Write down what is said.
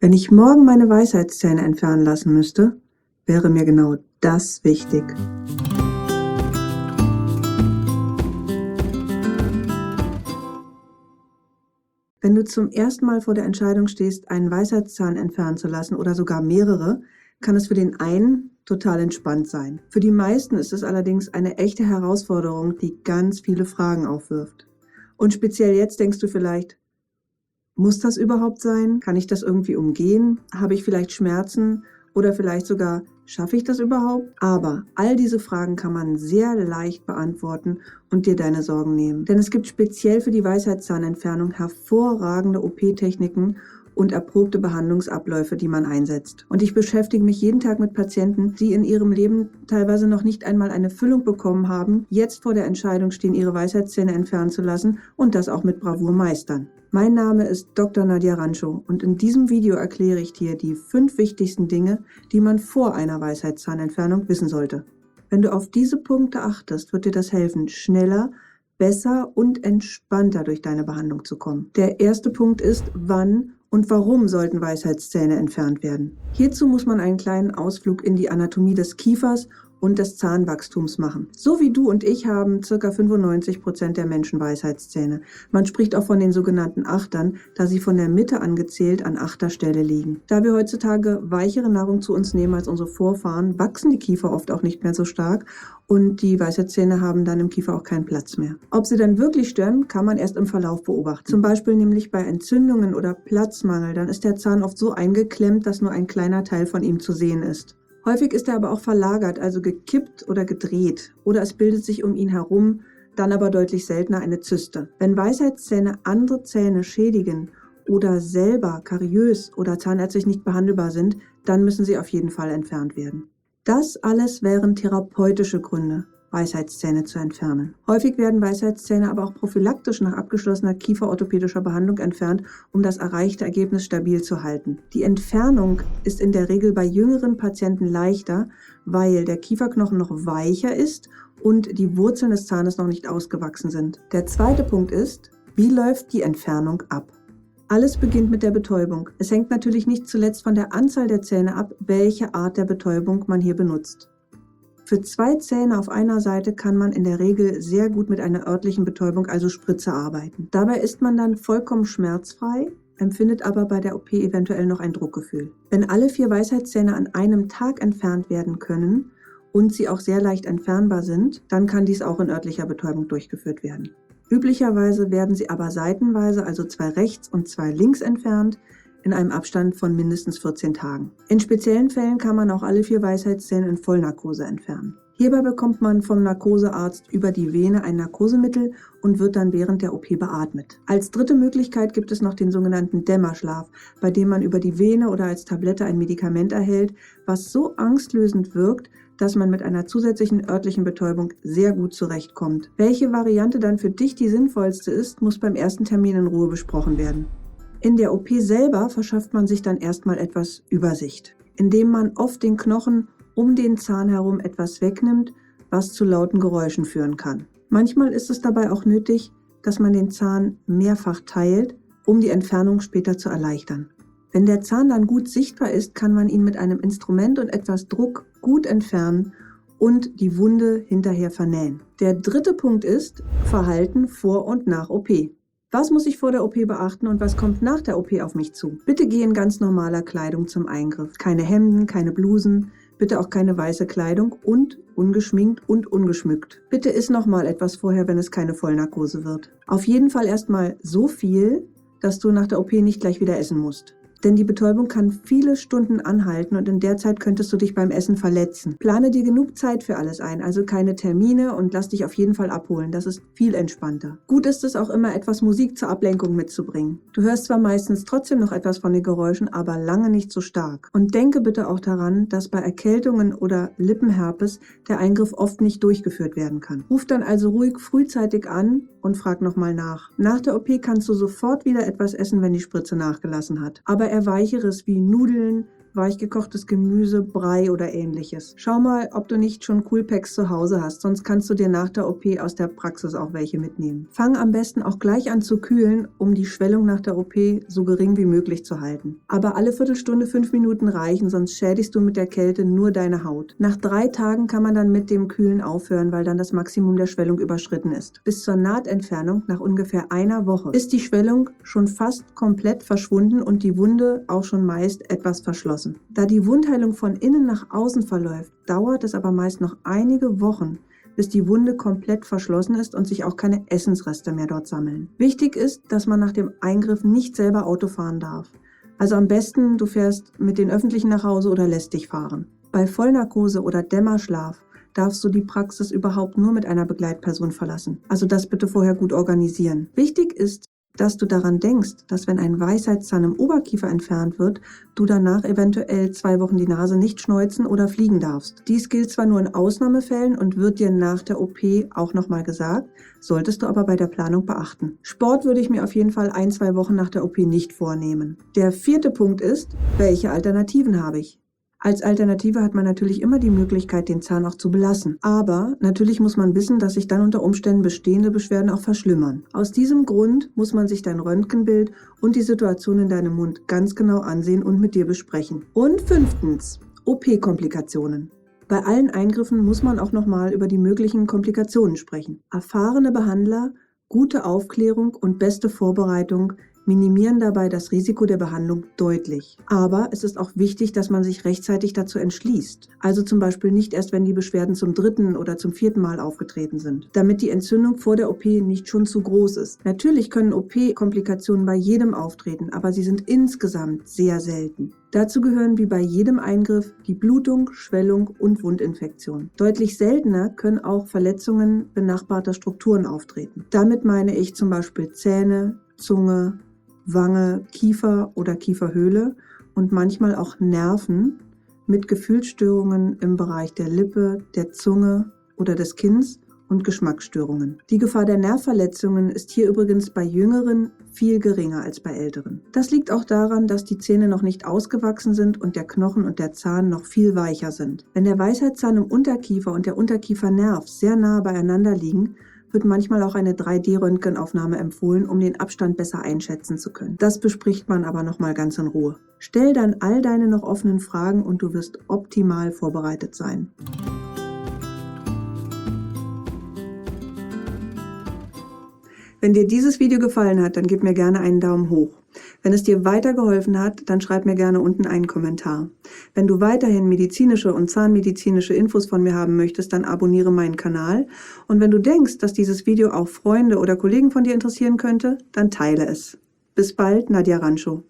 Wenn ich morgen meine Weisheitszähne entfernen lassen müsste, wäre mir genau das wichtig. Wenn du zum ersten Mal vor der Entscheidung stehst, einen Weisheitszahn entfernen zu lassen oder sogar mehrere, kann es für den einen total entspannt sein. Für die meisten ist es allerdings eine echte Herausforderung, die ganz viele Fragen aufwirft. Und speziell jetzt denkst du vielleicht, muss das überhaupt sein? Kann ich das irgendwie umgehen? Habe ich vielleicht Schmerzen? Oder vielleicht sogar, schaffe ich das überhaupt? Aber all diese Fragen kann man sehr leicht beantworten und dir deine Sorgen nehmen. Denn es gibt speziell für die Weisheitszahnentfernung hervorragende OP-Techniken und erprobte Behandlungsabläufe, die man einsetzt. Und ich beschäftige mich jeden Tag mit Patienten, die in ihrem Leben teilweise noch nicht einmal eine Füllung bekommen haben, jetzt vor der Entscheidung stehen, ihre Weisheitszähne entfernen zu lassen und das auch mit Bravour meistern. Mein Name ist Dr. Nadja Rancho und in diesem Video erkläre ich dir die 5 wichtigsten Dinge, die man vor einer Weisheitszahnentfernung wissen sollte. Wenn du auf diese Punkte achtest, wird dir das helfen, schneller, besser und entspannter durch deine Behandlung zu kommen. Der erste Punkt ist, wann und warum sollten Weisheitszähne entfernt werden? Hierzu muss man einen kleinen Ausflug in die Anatomie des Kiefers und des Zahnwachstums machen. So wie du und ich haben ca. 95% der Menschen Weisheitszähne. Man spricht auch von den sogenannten Achtern, da sie von der Mitte angezählt an 8. Stelle liegen. Da wir heutzutage weichere Nahrung zu uns nehmen als unsere Vorfahren, wachsen die Kiefer oft auch nicht mehr so stark und die Weisheitszähne haben dann im Kiefer auch keinen Platz mehr. Ob sie dann wirklich stören, kann man erst im Verlauf beobachten. Zum Beispiel nämlich bei Entzündungen oder Platzmangel, dann ist der Zahn oft so eingeklemmt, dass nur ein kleiner Teil von ihm zu sehen ist. Häufig ist er aber auch verlagert, also gekippt oder gedreht. Oder es bildet sich um ihn herum, dann aber deutlich seltener eine Zyste. Wenn Weisheitszähne andere Zähne schädigen oder selber kariös oder zahnärztlich nicht behandelbar sind, dann müssen sie auf jeden Fall entfernt werden. Das alles wären therapeutische Gründe, Weisheitszähne zu entfernen. Häufig werden Weisheitszähne aber auch prophylaktisch nach abgeschlossener kieferorthopädischer Behandlung entfernt, um das erreichte Ergebnis stabil zu halten. Die Entfernung ist in der Regel bei jüngeren Patienten leichter, weil der Kieferknochen noch weicher ist und die Wurzeln des Zahnes noch nicht ausgewachsen sind. Der zweite Punkt ist, wie läuft die Entfernung ab? Alles beginnt mit der Betäubung. Es hängt natürlich nicht zuletzt von der Anzahl der Zähne ab, welche Art der Betäubung man hier benutzt. Für 2 Zähne auf einer Seite kann man in der Regel sehr gut mit einer örtlichen Betäubung, also Spritze, arbeiten. Dabei ist man dann vollkommen schmerzfrei, empfindet aber bei der OP eventuell noch ein Druckgefühl. Wenn alle 4 Weisheitszähne an einem Tag entfernt werden können und sie auch sehr leicht entfernbar sind, dann kann dies auch in örtlicher Betäubung durchgeführt werden. Üblicherweise werden sie aber seitenweise, also 2 rechts und 2 links entfernt, in einem Abstand von mindestens 14 Tagen. In speziellen Fällen kann man auch alle 4 Weisheitszähne in Vollnarkose entfernen. Hierbei bekommt man vom Narkosearzt über die Vene ein Narkosemittel und wird dann während der OP beatmet. Als dritte Möglichkeit gibt es noch den sogenannten Dämmerschlaf, bei dem man über die Vene oder als Tablette ein Medikament erhält, was so angstlösend wirkt, dass man mit einer zusätzlichen örtlichen Betäubung sehr gut zurechtkommt. Welche Variante dann für dich die sinnvollste ist, muss beim ersten Termin in Ruhe besprochen werden. In der OP selber verschafft man sich dann erstmal etwas Übersicht, indem man oft den Knochen um den Zahn herum etwas wegnimmt, was zu lauten Geräuschen führen kann. Manchmal ist es dabei auch nötig, dass man den Zahn mehrfach teilt, um die Entfernung später zu erleichtern. Wenn der Zahn dann gut sichtbar ist, kann man ihn mit einem Instrument und etwas Druck gut entfernen und die Wunde hinterher vernähen. Der dritte Punkt ist Verhalten vor und nach OP. Was muss ich vor der OP beachten und was kommt nach der OP auf mich zu? Bitte geh in ganz normaler Kleidung zum Eingriff. Keine Hemden, keine Blusen, bitte auch keine weiße Kleidung und ungeschminkt und ungeschmückt. Bitte iss nochmal etwas vorher, wenn es keine Vollnarkose wird. Auf jeden Fall erstmal so viel, dass du nach der OP nicht gleich wieder essen musst. Denn die Betäubung kann viele Stunden anhalten und in der Zeit könntest du dich beim Essen verletzen. Plane dir genug Zeit für alles ein, also keine Termine und lass dich auf jeden Fall abholen. Das ist viel entspannter. Gut ist es auch immer, etwas Musik zur Ablenkung mitzubringen. Du hörst zwar meistens trotzdem noch etwas von den Geräuschen, aber lange nicht so stark. Und denke bitte auch daran, dass bei Erkältungen oder Lippenherpes der Eingriff oft nicht durchgeführt werden kann. Ruf dann also ruhig frühzeitig an und frag nochmal nach. Nach der OP kannst du sofort wieder etwas essen, wenn die Spritze nachgelassen hat. Aber Weicheres wie Nudeln, weichgekochtes Gemüse, Brei oder ähnliches. Schau mal, ob du nicht schon Coolpacks zu Hause hast, sonst kannst du dir nach der OP aus der Praxis auch welche mitnehmen. Fang am besten auch gleich an zu kühlen, um die Schwellung nach der OP so gering wie möglich zu halten. Aber alle Viertelstunde 5 Minuten reichen, sonst schädigst du mit der Kälte nur deine Haut. Nach 3 Tagen kann man dann mit dem Kühlen aufhören, weil dann das Maximum der Schwellung überschritten ist. Bis zur Nahtentfernung nach ungefähr einer Woche ist die Schwellung schon fast komplett verschwunden und die Wunde auch schon meist etwas verschlossen. Da die Wundheilung von innen nach außen verläuft, dauert es aber meist noch einige Wochen, bis die Wunde komplett verschlossen ist und sich auch keine Essensreste mehr dort sammeln. Wichtig ist, dass man nach dem Eingriff nicht selber Auto fahren darf. Also am besten, du fährst mit den Öffentlichen nach Hause oder lässt dich fahren. Bei Vollnarkose oder Dämmerschlaf darfst du die Praxis überhaupt nur mit einer Begleitperson verlassen. Also das bitte vorher gut organisieren. Wichtig ist, dass du daran denkst, dass wenn ein Weisheitszahn im Oberkiefer entfernt wird, du danach eventuell 2 Wochen die Nase nicht schneuzen oder fliegen darfst. Dies gilt zwar nur in Ausnahmefällen und wird dir nach der OP auch nochmal gesagt, solltest du aber bei der Planung beachten. Sport würde ich mir auf jeden Fall 1-2 Wochen nach der OP nicht vornehmen. Der 4. Punkt ist, welche Alternativen habe ich? Als Alternative hat man natürlich immer die Möglichkeit, den Zahn auch zu belassen. Aber natürlich muss man wissen, dass sich dann unter Umständen bestehende Beschwerden auch verschlimmern. Aus diesem Grund muss man sich dein Röntgenbild und die Situation in deinem Mund ganz genau ansehen und mit dir besprechen. Und 5. OP-Komplikationen. Bei allen Eingriffen muss man auch nochmal über die möglichen Komplikationen sprechen. Erfahrene Behandler, gute Aufklärung und beste Vorbereitung minimieren dabei das Risiko der Behandlung deutlich. Aber es ist auch wichtig, dass man sich rechtzeitig dazu entschließt. Also zum Beispiel nicht erst, wenn die Beschwerden zum 3. oder zum 4. Mal aufgetreten sind, damit die Entzündung vor der OP nicht schon zu groß ist. Natürlich können OP-Komplikationen bei jedem auftreten, aber sie sind insgesamt sehr selten. Dazu gehören wie bei jedem Eingriff die Blutung, Schwellung und Wundinfektion. Deutlich seltener können auch Verletzungen benachbarter Strukturen auftreten. Damit meine ich zum Beispiel Zähne, Zunge, Wange, Kiefer oder Kieferhöhle und manchmal auch Nerven mit Gefühlsstörungen im Bereich der Lippe, der Zunge oder des Kinns und Geschmacksstörungen. Die Gefahr der Nervverletzungen ist hier übrigens bei Jüngeren viel geringer als bei Älteren. Das liegt auch daran, dass die Zähne noch nicht ausgewachsen sind und der Knochen und der Zahn noch viel weicher sind. Wenn der Weisheitszahn im Unterkiefer und der Unterkiefernerv sehr nah beieinander liegen, wird manchmal auch eine 3D-Röntgenaufnahme empfohlen, um den Abstand besser einschätzen zu können. Das bespricht man aber nochmal ganz in Ruhe. Stell dann all deine noch offenen Fragen und du wirst optimal vorbereitet sein. Wenn dir dieses Video gefallen hat, dann gib mir gerne einen Daumen hoch. Wenn es dir weitergeholfen hat, dann schreib mir gerne unten einen Kommentar. Wenn du weiterhin medizinische und zahnmedizinische Infos von mir haben möchtest, dann abonniere meinen Kanal. Und wenn du denkst, dass dieses Video auch Freunde oder Kollegen von dir interessieren könnte, dann teile es. Bis bald, Nadja Rancho.